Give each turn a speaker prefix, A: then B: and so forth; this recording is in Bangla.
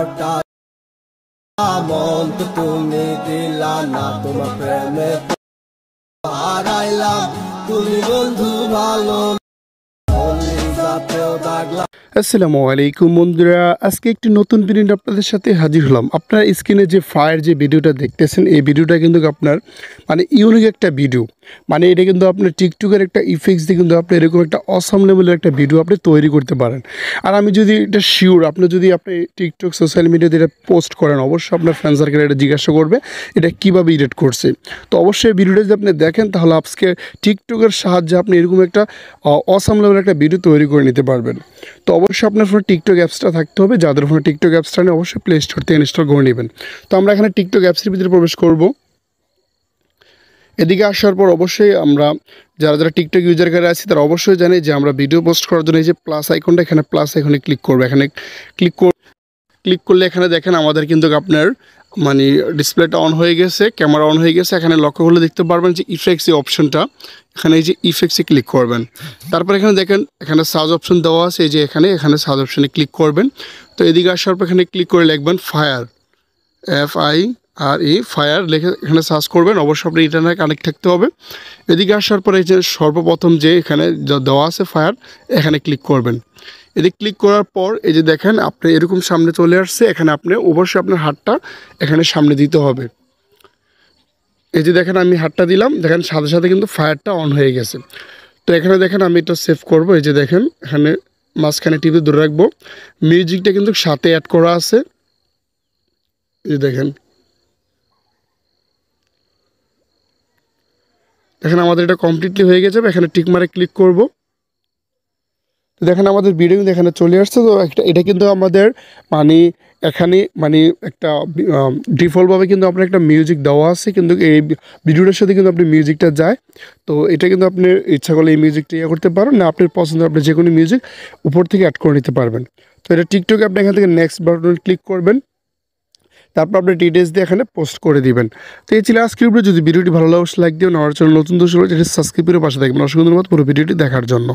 A: ঘরটা মন তো তুমি দিলা না, তোমার প্রেমে হারাইলাম, তুমি বন্ধু ভালো
B: আসসালামু আলাইকুম বন্ধুরা, আজকে একটি নতুন ভিডিও আপনাদের সাথে হাজির হলাম। আপনার স্ক্রিনে যে ফায়ার যে ভিডিওটা দেখতেছেন, এই ভিডিওটা কিন্তু আপনার ইউনিক একটা ভিডিও। এটা কিন্তু আপনার টিকটকের একটা ইফেক্টস দিয়ে কিন্তু আপনি এরকম একটা অসাম লেভেলের একটা ভিডিও আপনি তৈরি করতে পারেন। আর আমি যদি এটা শিওর, আপনি যদি আপনি টিকটক সোশ্যাল মিডিয়াতে এটা পোস্ট করেন, অবশ্যই আপনার ফ্রেন্ড সার্কেল এটা জিজ্ঞাসা করবে এটা কীভাবে এডিট করছে। তো অবশ্যই ভিডিওটা যদি আপনি দেখেন, তাহলে আজকে টিকটকের সাহায্যে আপনি এরকম একটা অসাম লেভেলের একটা ভিডিও তৈরি করে নিতে পারবেন। তো অবশ্যই আপনার ফোনে টিকটক অ্যাপসটা থাকতে হবে। যাদের ফোনে টিকটক অ্যাপসটা নেই, অবশ্যই প্লে স্টোর থেকে ইনস্টল করে নেবেন। তো আমরা এখানে টিকটক অ্যাপসের ভিতরে প্রবেশ করব। এদিকে আসার পর অবশ্যই আমরা যারা টিকটক ইউজার করে আছি, তারা অবশ্যই জানে যে আমরা ভিডিও পোস্ট করার জন্য এই যে প্লাস আইকনটা, এখানে প্লাস আইকনে ক্লিক করবো। এখানে ক্লিক করলে এখানে দেখেন আমাদের কিন্তু আপনার ডিসপ্লেটা অন হয়ে গেছে, ক্যামেরা অন হয়ে গেছে। এখানে লক্ষ্য করলে দেখতে পারবেন যে ইফেক্টস এই অপশনটা, এখানে এই যে ইফেক্টসে ক্লিক করবেন। তারপর এখানে দেখেন এখানে সার্চ অপশন দেওয়া আছে, এই যে এখানে সার্চ অপশনে ক্লিক করবেন। তো এদিকে আসার পর এখানে ক্লিক করে লিখবেন ফায়ার, FIRE ফায়ার লিখে এখানে সার্চ করবেন। অবশ্যই আপনি ইন্টারনেট কানেক্ট থাকতে হবে। এদিকে আসার পরে এই যে সর্বপ্রথম যে এখানে দেওয়া আছে ফায়ার, এখানে ক্লিক করবেন। এদিকে ক্লিক করার পর এই যে দেখেন আপনি এরকম সামনে চলে আসছে। এখানে আপনি অবশ্যই আপনার হাতটা এখানে সামনে দিতে হবে। এই যে দেখেন আমি হাতটা দিলাম, দেখেন সাথে সাথে কিন্তু ফায়ারটা অন হয়ে গেছে। তো এখানে দেখেন আমি এটা সেভ করব। এই যে দেখেন এখানে মাঝখানে টিপে ধরে রাখবো। মিউজিকটা কিন্তু সাথে অ্যাড করা আছে। এই যে দেখেন আমাদের এটা কমপ্লিটলি হয়ে গেছে। এখানে টিক মারে ক্লিক করব। দেখেন আমাদের ভিডিও কিন্তু এখানে চলে আসছে। তো এটা কিন্তু আমাদের এখানে একটা ডিফল্টভাবে কিন্তু আপনার একটা মিউজিক দেওয়া আছে, কিন্তু এই ভিডিওটার সাথে কিন্তু আপনি মিউজিকটা যায়। তো এটা কিন্তু আপনি ইচ্ছা করলে এই মিউজিকটা করতে পারেন, না আপনার পছন্দ আপনি যে কোনো মিউজিক উপর থেকে অ্যাড করে নিতে পারবেন। তো এটা টিকটকে আপনি এখান থেকে নেক্সট বাটন ক্লিক করবেন। তারপর আপনি ডিটেলস দিয়ে এখানে পোস্ট করে দিবেন। তো এই ছিল আজকের ভিডিও। যদি ভিডিওটি ভালো লাগে লাইক দিবেন, আমার চ্যানেল নতুন দর্শক হলে সাবস্ক্রাইব করে পাশে থাকবেন। অসংখ্য ধন্যবাদ পুরো ভিডিওটি দেখার জন্য।